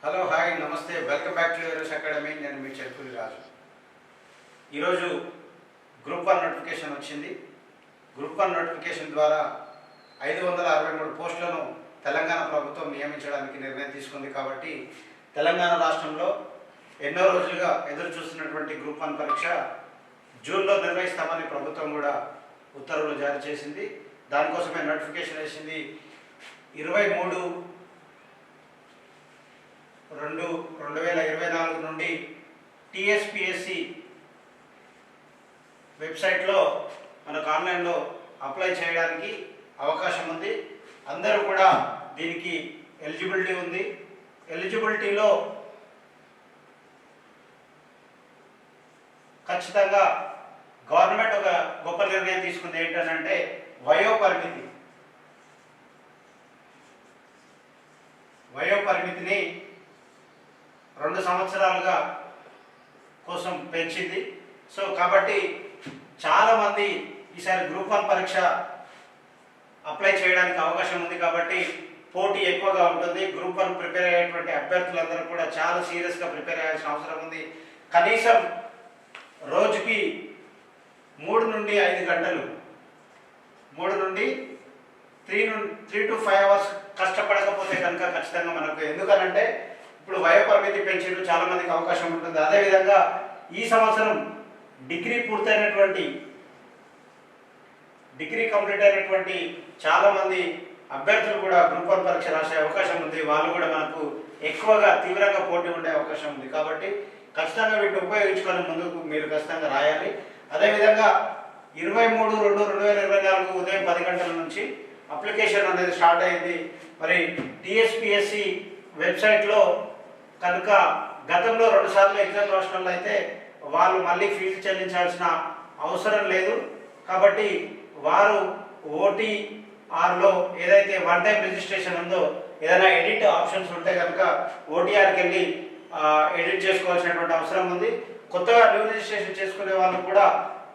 Hello hi నమస్తే welcome back to యూరస్ academy. నేను మీ చెరుకులి రాజు. ఈరోజు గ్రూప్ 1 నోటిఫికేషన్ వచ్చింది. గ్రూప్ 1 నోటిఫికేషన్ ద్వారా 563 పోస్టులను తెలంగాణ ప్రభుత్వం నియమించడానికి నిర్ణయం తీసుకుంది. కాబట్టి తెలంగాణ రాష్ట్రంలో ఎన్నో రోజులుగా ఎదురు చూస్తున్నటువంటి గ్రూప్ 1 పరీక్ష జూన్లో నిర్వహిస్తామని ప్రభుత్వం కూడా ఉత్తర్వులు జారీ చేసింది. దానికోసమే నోటిఫికేషన్ వేసింది. 23/2/2024 నుండి టీఎస్పీఎస్సి వెబ్సైట్లో మనకు ఆన్లైన్లో అప్లై చేయడానికి అవకాశం ఉంది. అందరూ కూడా దీనికి ఎలిజిబిలిటీ ఉంది. ఎలిజిబిలిటీలో ఖచ్చితంగా గవర్నమెంట్ ఒక గొప్ప నిర్ణయం తీసుకుంది. ఏంటంటే వయోపరిమితిని 2 సంవత్సరాలుగా కోసం పెంచింది. సో కాబట్టి చాలామంది ఈసారి గ్రూప్ 1 పరీక్ష అప్లై చేయడానికి అవకాశం ఉంది. కాబట్టి పోటీ ఎక్కువగా ఉంటుంది. గ్రూప్ 1 ప్రిపేర్ అయ్యేటువంటి అభ్యర్థులందరూ కూడా చాలా సీరియస్గా ప్రిపేర్ అయ్యాల్సిన అవసరం ఉంది. కనీసం రోజుకి 3 నుండి 5 గంటలు 3 to 5 అవర్స్ కష్టపడకపోతే కనుక ఖచ్చితంగా మనకు, ఎందుకనంటే ఇప్పుడు వయోపరిమితి పెంచారు, చాలా మందికి అవకాశం ఉంటుంది. అదేవిధంగా ఈ సంవత్సరం డిగ్రీ కంప్లీట్ అయినటువంటి చాలామంది అభ్యర్థులు కూడా గ్రూప్ 1 పరీక్ష రాసే అవకాశం ఉంది. వాళ్ళు కూడా మనకు ఎక్కువగా తీవ్రంగా పోటీ ఉండే అవకాశం ఉంది. కాబట్టి ఖచ్చితంగా వీటిని ఉపయోగించుకొని ముందుకు మీరు ఖచ్చితంగా రాయాలి. అదేవిధంగా 23/2/2024 ఉదయం 10 గంటల నుంచి అప్లికేషన్ అనేది స్టార్ట్ అయింది. మరి టీఎస్పీఎస్సి వెబ్సైట్లో కనుక గతంలో 2 సార్లు ఎగ్జామ్ రాసిన వాళ్ళు అయితే వాళ్ళు మళ్ళీ ఫీజు చెల్లించాల్సిన అవసరం లేదు. కాబట్టి వారు ఓటీఆర్లో ఏదైతే వన్ టైం రిజిస్ట్రేషన్ ఉందో, ఏదైనా ఎడిట్ ఆప్షన్స్ ఉంటే కనుక ఓటీఆర్కి వెళ్ళి ఎడిట్ చేసుకోవాల్సినటువంటి అవసరం ఉంది. కొత్తగా న్యూ రిజిస్ట్రేషన్ చేసుకునే వాళ్ళు కూడా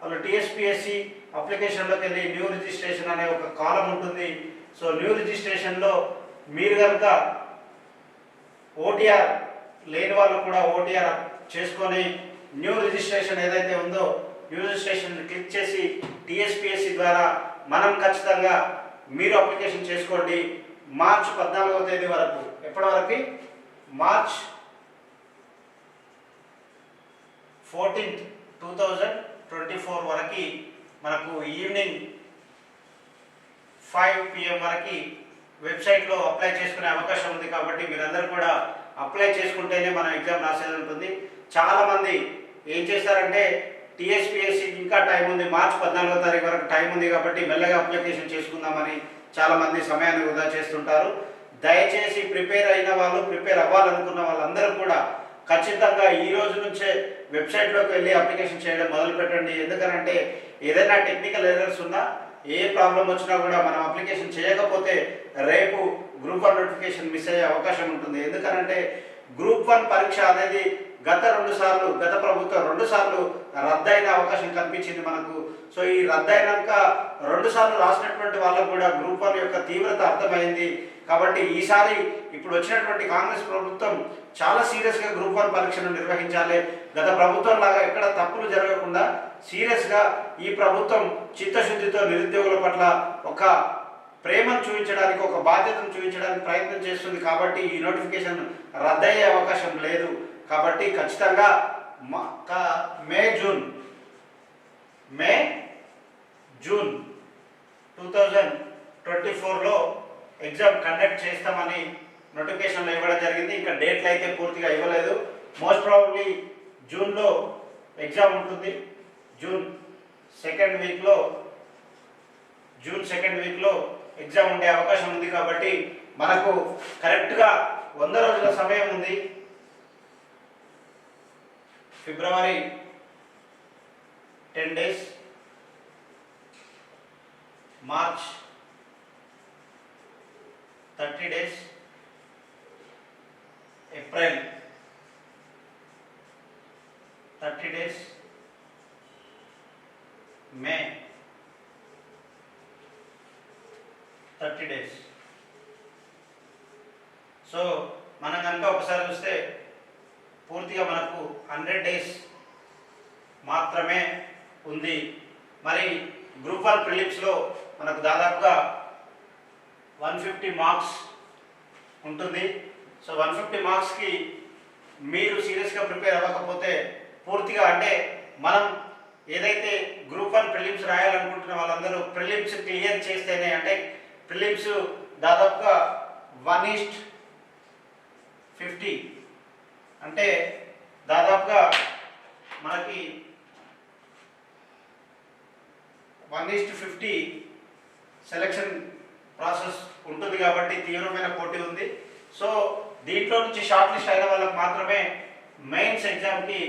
వాళ్ళు టీఎస్పీఎస్సి అప్లికేషన్లోకి వెళ్ళి న్యూ రిజిస్ట్రేషన్ అనే ఒక కాలం ఉంటుంది. సో న్యూ రిజిస్ట్రేషన్లో మీరు కనుక ఓటీఆర్ లేని వాళ్ళు కూడా ఓటీఆర్ చేసుకొని న్యూ రిజిస్ట్రేషన్ ఏదైతే ఉందో న్యూ రిజిస్ట్రేషన్ క్లిక్ చేసి టీఎస్పీఎస్సి ద్వారా మనం ఖచ్చితంగా మీరు అప్లికేషన్ చేసుకోండి. మార్చి 14వ తేదీ వరకు, ఎప్పటి వరకు? మార్చ్ 14th 2024 వరకు మనకు ఈవినింగ్ 5 PM వరకు వెబ్సైట్లో అప్లై చేసుకునే అవకాశం ఉంది. కాబట్టి మీరందరూ కూడా అప్లై చేసుకుంటేనే మనం ఎగ్జామ్ రాసేది ఉంటుంది. చాలామంది ఏం చేస్తారంటే టీఎస్పీఎస్సి ఇంకా టైం ఉంది, మార్చి 14వ తారీఖు వరకు టైం ఉంది కాబట్టి మెల్లగా అప్లికేషన్ చేసుకుందామని చాలామంది సమయాన్ని వృధా చేస్తుంటారు. దయచేసి ప్రిపేర్ అయిన వాళ్ళు, ప్రిపేర్ అవ్వాలనుకున్న వాళ్ళందరూ కూడా ఖచ్చితంగా ఈ రోజు నుంచే వెబ్సైట్లోకి వెళ్ళి అప్లికేషన్ చేయడం మొదలు పెట్టండి. ఎందుకనంటే ఏదైనా టెక్నికల్ ఎర్రర్స్ ఉన్నా, ఏ ప్రాబ్లం వచ్చినా కూడా మనం అప్లికేషన్ చేయకపోతే రేపు గ్రూప్ 1 నోటిఫికేషన్ మిస్ అయ్యే అవకాశం ఉంటుంది. ఎందుకనంటే గ్రూప్ 1 పరీక్ష అనేది గత ప్రభుత్వం 2 సార్లు రద్దయిన అవకాశం కనిపించింది మనకు. సో ఈ రద్దయినాక 2 సార్లు రాసినటువంటి వాళ్ళకు కూడా గ్రూప్ 1 యొక్క తీవ్రత అర్థమైంది. కాబట్టి ఈసారి ఇప్పుడు వచ్చినటువంటి కాంగ్రెస్ ప్రభుత్వం చాలా సీరియస్గా గ్రూప్ 1 పరీక్షను నిర్వహించాలి. గత ప్రభుత్వం లాగా ఎక్కడ తప్పులు జరగకుండా సీరియస్గా ఈ ప్రభుత్వం చిత్తశుద్ధితో నిరుద్యోగుల పట్ల ఒక ప్రేమను చూపించడానికి, ఒక బాధ్యతను చూపించడానికి ప్రయత్నం చేస్తుంది. కాబట్టి ఈ నోటిఫికేషన్ రద్దయ్యే అవకాశం లేదు. కాబట్టి ఖచ్చితంగా మే జూన్ 2024లో ఎగ్జామ్ కండక్ట్ చేస్తామని నోటిఫికేషన్లో ఇవ్వడం జరిగింది. ఇంకా డేట్లు అయితే పూర్తిగా ఇవ్వలేదు. మోస్ట్ ప్రాబబ్లీ జూన్లో ఎగ్జామ్ ఉంటుంది. జూన్ సెకండ్ వీక్లో ఎగ్జామ్ ఉండే అవకాశం ఉంది. కాబట్టి మనకు కరెక్ట్గా 100 రోజుల సమయం ఉంది. ఫిబ్రవరి 10 days, March 30 days, April 30 days, మే 30 days. సో మనం కనుక ఒక ఒకసారి చూస్తే పూర్తిగా మనకు 100 days మాత్రమే ఉంది. మరి గ్రూప్ 1 ప్రిలిమ్స్లో మనకు దాదాపుగా 150 మార్క్స్ ఉంటుంది. సో 150 మార్క్స్కి మీరు సీరియస్గా ప్రిపేర్ అవ్వకపోతే పూర్తిగా అంటే మనం ఏదైతే గ్రూప్ 1 ప్రిలిమ్స్ రాయాలనుకుంటున్న వాళ్ళందరూ ప్రిలిమ్స్ క్లియర్ చేస్తేనే, అంటే ప్రిలిమ్స్ దాదాపుగా 1:50 అంటే దాదాపుగా మనకి 1:50 సెలక్షన్ ప్రాసెస్ ఉంటుంది కాబట్టి తీవ్రమైన పోటీ ఉంది. సో దీంట్లో నుంచి షార్ట్ లిస్ట్ అయిన వాళ్ళకి మాత్రమే మెయిన్స్ ఎగ్జామ్కి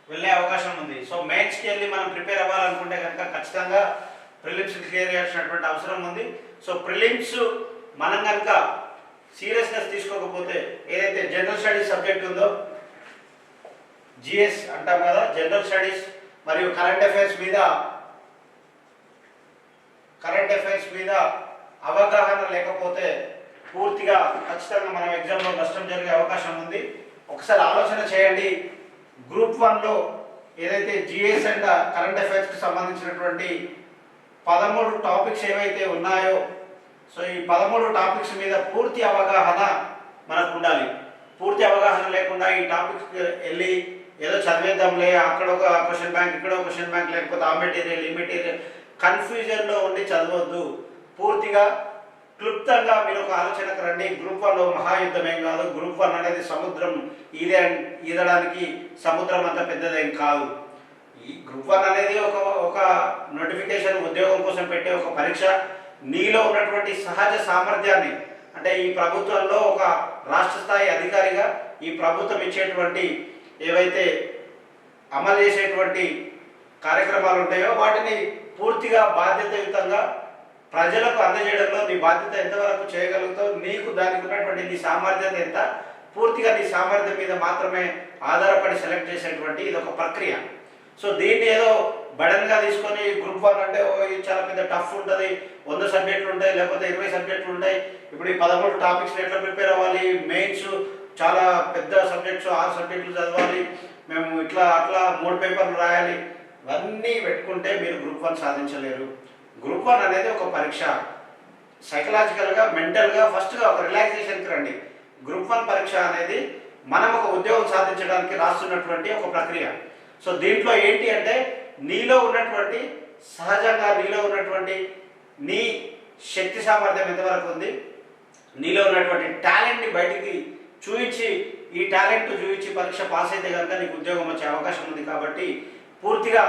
వెళ్ళే అవకాశం ఉంది. సో మెయిన్స్కి వెళ్ళి మనం ప్రిపేర్ అవ్వాలనుకుంటే కనుక ఖచ్చితంగా ప్రిలిమ్స్ క్లియర్ చేయాల్సినటువంటి అవసరం ఉంది. సో ప్రిలిమ్స్ మనం కనుక సీరియస్నెస్ తీసుకోకపోతే ఏదైతే జనరల్ స్టడీస్ సబ్జెక్ట్ ఉందో, జిఎస్ అంటాం కదా, జనరల్ స్టడీస్ మరియు కరెంట్ అఫైర్స్ మీద అవగాహన లేకపోతే పూర్తిగా ఖచ్చితంగా మనం ఎగ్జామ్లో నష్టం జరిగే అవకాశం ఉంది. ఒకసారి ఆలోచన చేయండి. గ్రూప్ 1లో ఏదైతే జిఎస్ అండ్ కరెంట్ అఫైర్స్కి సంబంధించినటువంటి 13 టాపిక్స్ ఏవైతే ఉన్నాయో, సో ఈ 13 టాపిక్స్ మీద పూర్తి అవగాహన మనకు ఉండాలి. పూర్తి అవగాహన లేకుండా ఈ టాపిక్స్కి వెళ్ళి ఏదో చదివేద్దాంలే, అక్కడ ఒక క్వశ్చన్ బ్యాంక్, ఇక్కడ ఒక క్వశ్చన్ బ్యాంక్, లేకపోతే ఆ మెటీరియల్ ఈ మెటీరియల్, కన్ఫ్యూజన్లో ఉండి చదవద్దు. పూర్తిగా క్లుప్తంగా మీరు ఒక ఆలోచనకు రండి. గ్రూప్ 1లో మహాయుద్ధం ఏం కాదు. గ్రూప్ 1 అనేది సముద్రం ఈదడానికి సముద్రం అంత పెద్దదేం కాదు. ఈ గ్రూప్ 1 అనేది ఒక నోటిఫికేషన్, ఉద్యోగం కోసం పెట్టే ఒక పరీక్ష. నీలో ఉన్నటువంటి సహజ సామర్థ్యాన్ని, అంటే ఈ ప్రభుత్వంలో ఒక రాష్ట్ర స్థాయి అధికారిగా ఈ ప్రభుత్వం ఇచ్చేటువంటి ఏవైతే అమలు చేసేటువంటి కార్యక్రమాలు ఉంటాయో వాటిని పూర్తిగా బాధ్యతాయుతంగా ప్రజలకు అందజేయడంలో నీ బాధ్యత ఎంతవరకు చేయగలుగుతావు, నీకు దానికి ఉన్నటువంటి నీ సామర్థ్యత ఎంత, పూర్తిగా నీ సామర్థ్యం మీద మాత్రమే ఆధారపడి సెలెక్ట్ చేసేటువంటి ఇది ఒక ప్రక్రియ. సో దీన్ని ఏదో బడన్గా తీసుకొని గ్రూప్ 1 అంటే ఇది చాలా పెద్ద టఫ్ ఉంటుంది, 100 సబ్జెక్టులు ఉంటాయి, లేకపోతే 20 సబ్జెక్టులు ఉంటాయి, ఇప్పుడు ఈ 13 టాపిక్స్ ఎట్లా ప్రిపేర్ అవ్వాలి, మెయిన్స్ చాలా పెద్ద సబ్జెక్ట్స్ 6 సబ్జెక్టులు చదవాలి, మేము ఇట్లా అట్లా 3 పేపర్లు రాయాలి, ఇవన్నీ పెట్టుకుంటే మీరు గ్రూప్ 1 సాధించలేరు. గ్రూప్ 1 అనేది ఒక పరీక్ష. సైకలాజికల్గా, మెంటల్గా ఫస్ట్గా ఒక రిలాక్సేషన్కి రండి. గ్రూప్ 1 పరీక్ష అనేది మనం ఒక ఉద్యోగం సాధించడానికి రాస్తున్నటువంటి ఒక ప్రక్రియ. సో దీంట్లో ఏంటి అంటే నీలో ఉన్నటువంటి సహజంగా నీలో ఉన్నటువంటి నీ శక్తి సామర్థ్యం ఎంతవరకు ఉంది, నీలో ఉన్నటువంటి టాలెంట్ని బయటికి చూపించి, ఈ టాలెంట్ చూపించి పరీక్ష పాస్ అయితే కనుక నీకు ఉద్యోగం వచ్చే అవకాశం ఉంది. కాబట్టి పూర్తిగా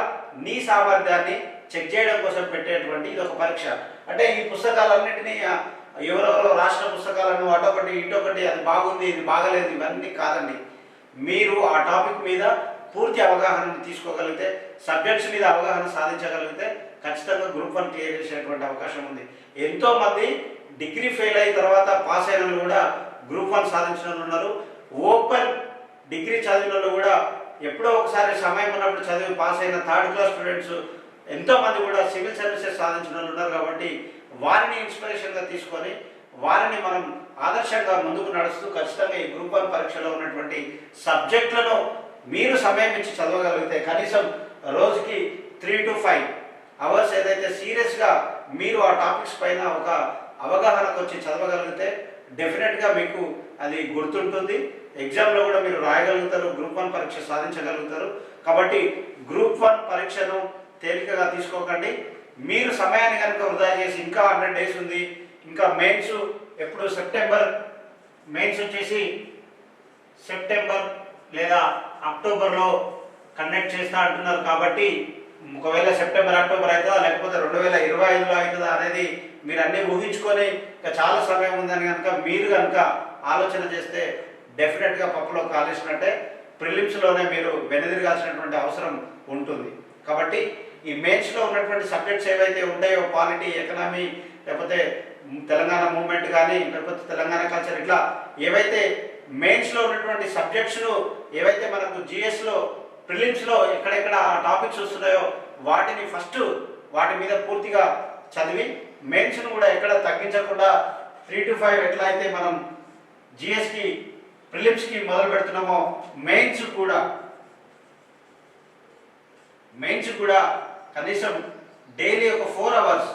నీ సామర్థ్యాన్ని చెక్ చేయడం కోసం పెట్టేటువంటి ఇది ఒక పరీక్ష. అంటే ఈ పుస్తకాలన్నింటినీ ఎవరెవరో రాష్ట్ర పుస్తకాలను అటొకటి ఇటొకటి, అది బాగుంది ఇది బాగలేదు, ఇవన్నీ కాదండి. మీరు ఆ టాపిక్ మీద పూర్తి అవగాహన తీసుకోగలిగితే, సబ్జెక్ట్స్ మీద అవగాహన సాధించగలిగితే ఖచ్చితంగా గ్రూప్ 1 క్లియర్ చేసేటువంటి అవకాశం ఉంది. ఎంతోమంది డిగ్రీ ఫెయిల్ అయిన తర్వాత పాస్ అయిన వాళ్ళు కూడా గ్రూప్ 1 సాధించిన వాళ్ళు ఉన్నారు. ఓపెన్ డిగ్రీ చదివిన వాళ్ళు కూడా ఎప్పుడో ఒకసారి సమయం ఉన్నప్పుడు చదివి పాస్ అయిన 3rd క్లాస్ స్టూడెంట్స్ ఎంతోమంది కూడా సివిల్ సర్వీసెస్ సాధించిన వాళ్ళు ఉన్నారు. కాబట్టి వారిని ఇన్స్పిరేషన్గా తీసుకొని వారిని మనం ఆదర్శంగా ముందుకు నడుస్తూ ఖచ్చితంగా ఈ గ్రూప్ 1 పరీక్షలో ఉన్నటువంటి సబ్జెక్టులను మీరు సమయం ఇచ్చి చదవగలిగితే, కనీసం రోజుకి 3 to 5 అవర్స్ ఏదైతే సీరియస్గా మీరు ఆ టాపిక్స్ పైన ఒక అవగాహనకు వచ్చి చదవగలిగితే డెఫినెట్గా మీకు అది గుర్తుంటుంది. ఎగ్జామ్లో కూడా మీరు రాయగలుగుతారు, గ్రూప్ 1 పరీక్ష సాధించగలుగుతారు. కాబట్టి గ్రూప్ 1 పరీక్షను తేలికగా తీసుకోకండి. మీరు సమయాన్ని కనుక వృధా చేసి ఇంకా 100 days ఉంది, ఇంకా మెయిన్స్ ఎప్పుడు సెప్టెంబర్, మెయిన్స్ వచ్చేసి సెప్టెంబర్ లేదా అక్టోబర్లో కండక్ట్ చేస్తా అంటున్నారు. కాబట్టి ఒకవేళ సెప్టెంబర్ అక్టోబర్ అవుతుందా లేకపోతే 2025లో అవుతుందా అనేది మీరు అన్నీ ఊహించుకొని ఇంకా చాలా సమయం ఉందని కనుక మీరు కనుక ఆలోచన చేస్తే డెఫినెట్గా పప్పులో కాలేసినట్టే. ప్రిలిమ్స్లోనే మీరు వెనుదిరగాల్సినటువంటి అవసరం ఉంటుంది. కాబట్టి ఈ మెయిన్స్లో ఉన్నటువంటి సబ్జెక్ట్స్ ఏవైతే ఉంటాయో, పాలిటీ, ఎకనామీ, లేకపోతే తెలంగాణ మూవ్మెంట్ కానీ, లేకపోతే తెలంగాణ కల్చర్, ఇట్లా ఏవైతే మెయిన్స్లో ఉన్నటువంటి సబ్జెక్ట్స్ను ఏవైతే మనకు జిఎస్లో ప్రిలిమ్స్లో ఎక్కడెక్కడ టాపిక్స్ వస్తున్నాయో వాటిని ఫస్ట్ వాటి మీద పూర్తిగా చదివి మెయిన్స్ను కూడా ఎక్కడ తగ్గించకుండా 3 to 5 ఎట్లా అయితే మనం జిఎస్కి ప్రిలిమ్స్కి మొదలు పెడుతున్నామో మెయిన్స్ కూడా కనీసం డైలీ ఒక 4 hours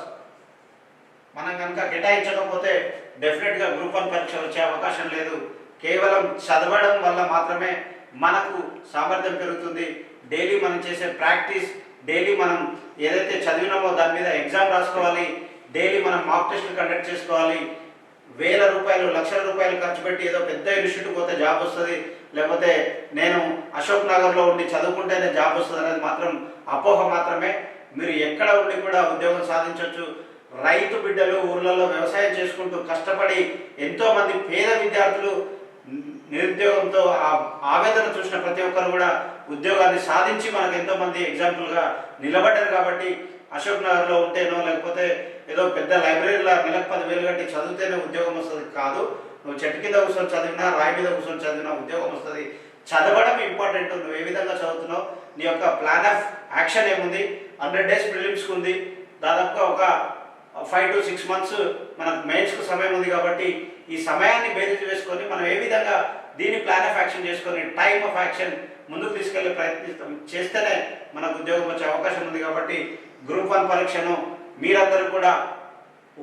మనం కనుక కేటాయించకపోతే డెఫినెట్గా గ్రూప్ 1 పరీక్ష వచ్చే అవకాశం లేదు. కేవలం చదవడం వల్ల మాత్రమే మనకు సామర్థ్యం పెరుగుతుంది. డైలీ మనం చేసే ప్రాక్టీస్, డైలీ మనం ఏదైతే చదివినామో దాని మీద ఎగ్జామ్ రాసుకోవాలి, డైలీ మనం మాక్ టెస్టులు కండక్ట్ చేసుకోవాలి. 1000 రూపాయలు 1,00,000 రూపాయలు ఖర్చు పెట్టి ఏదో పెద్ద ఇన్స్టిట్యూట్ పోతే జాబ్ వస్తుంది, లేకపోతే నేను అశోక్ నగర్లో ఉండి చదువుకుంటేనే జాబ్ వస్తుంది అనేది మాత్రం అపోహ మాత్రమే. మీరు ఎక్కడ ఉండి కూడా ఉద్యోగం సాధించవచ్చు. రైతు బిడ్డలు ఊర్లలో వ్యవసాయం చేసుకుంటూ కష్టపడి ఎంతోమంది పేద విద్యార్థులు నిరుద్యోగంతో ఆవేదన చూసిన ప్రతి ఒక్కరు కూడా ఉద్యోగాన్ని సాధించి మనకు ఎంతోమంది ఎగ్జాంపుల్గా నిలబడ్డారు. కాబట్టి అశోక్ నగర్లో ఉంటేనో లేకపోతే ఏదో పెద్ద లైబ్రరీలో నెలకు 10,000 కట్టి చదివితేనే ఉద్యోగం వస్తుంది కాదు. నువ్వు చెట్టు కింద కూర్చొని చదివినా, రాయి మీద కూర్చొని చదివినా ఉద్యోగం వస్తుంది. చదవడం ఇంపార్టెంట్. నువ్వు ఏ విధంగా చదువుతున్నావు, నీ యొక్క ప్లాన్ ఆఫ్ యాక్షన్ ఏముంది. 100 days ప్రిలిమ్స్కి ఉంది, దాదాపుగా ఒక 5 to 6 months మనకు మెయిన్స్కు సమయం ఉంది. కాబట్టి ఈ సమయాన్ని బేరీజు వేసుకొని మనం ఏ విధంగా దీన్ని ప్లాన్ ఆఫ్ యాక్షన్ చేసుకొని టైమ్ ఆఫ్ యాక్షన్ ముందుకు తీసుకెళ్లే ప్రయత్నిస్తాం చేస్తేనే మనకు ఉద్యోగం వచ్చే అవకాశం ఉంది. కాబట్టి గ్రూప్ 1 పరీక్షను మీరందరూ కూడా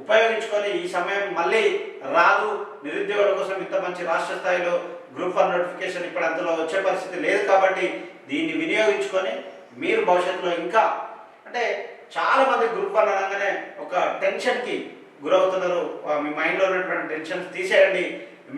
ఉపయోగించుకొని ఈ సమయం మళ్ళీ రాదు. నిరుద్యోగుల కోసం ఇంత మంచి రాష్ట్ర స్థాయిలో గ్రూప్ 1 నోటిఫికేషన్ ఇప్పుడు అంతలో వచ్చే పరిస్థితి లేదు. కాబట్టి దీన్ని వినియోగించుకొని మీరు భవిష్యత్తులో ఇంకా అంటే చాలామంది గ్రూప్ 1 అనగానే ఒక టెన్షన్కి గురవుతున్నారు. మీ మైండ్లో ఉన్నటువంటి టెన్షన్స్ తీసేయండి.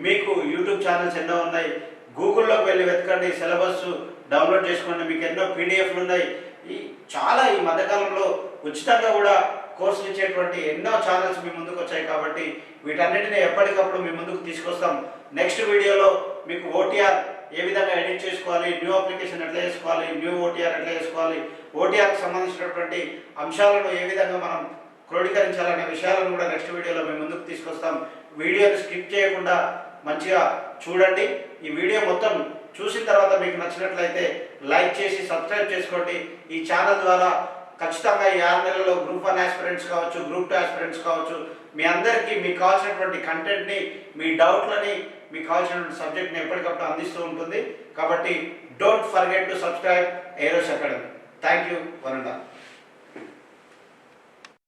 మీకు యూట్యూబ్ ఛానల్స్ ఎన్నో ఉన్నాయి, గూగుల్లోకి వెళ్ళి వెతకండి, సిలబస్ డౌన్లోడ్ చేసుకోండి. మీకు ఎన్నో పీడిఎఫ్లు ఉన్నాయి. ఈ మధ్యకాలంలో ఉచితంగా కూడా కోర్సులు ఇచ్చేటువంటి ఎన్నో ఛానల్స్ మీ ముందుకు వచ్చాయి. కాబట్టి వీటన్నిటిని ఎప్పటికప్పుడు మీ ముందుకు తీసుకొస్తాం. నెక్స్ట్ వీడియోలో మీకు ఓటీఆర్ ఏ విధంగా ఎడిట్ చేసుకోవాలి, న్యూ అప్లికేషన్ ఎట్లా చేసుకోవాలి, న్యూ ఓటీఆర్ ఎట్లా చేసుకోవాలి, ఓటీఆర్కి సంబంధించినటువంటి అంశాలను ఏ విధంగా మనం క్రోడీకరించాలనే విషయాలను కూడా నెక్స్ట్ వీడియోలో మేము ముందుకు తీసుకొస్తాం. వీడియోని స్కిప్ చేయకుండా మంచిగా చూడండి. ఈ వీడియో మొత్తం చూసిన తర్వాత మీకు నచ్చినట్లయితే లైక్ చేసి సబ్స్క్రైబ్ చేసుకోండి. ఈ ఛానల్ ద్వారా ఖచ్చితంగా ఈ 6 నెలల్లో గ్రూప్ 1 ఆస్పిరెంట్స్ కావచ్చు, గ్రూప్ 2 ఆస్పిరెంట్స్ కావచ్చు, మీ అందరికీ మీకు కావాల్సినటువంటి కంటెంట్ని, మీ డౌట్లని, మీకు కావాల్సినటువంటి సబ్జెక్ట్ని ఎప్పటికప్పుడు అందిస్తూ ఉంటుంది. కాబట్టి don't forget to subscribe Eros academy. Thank you one and all.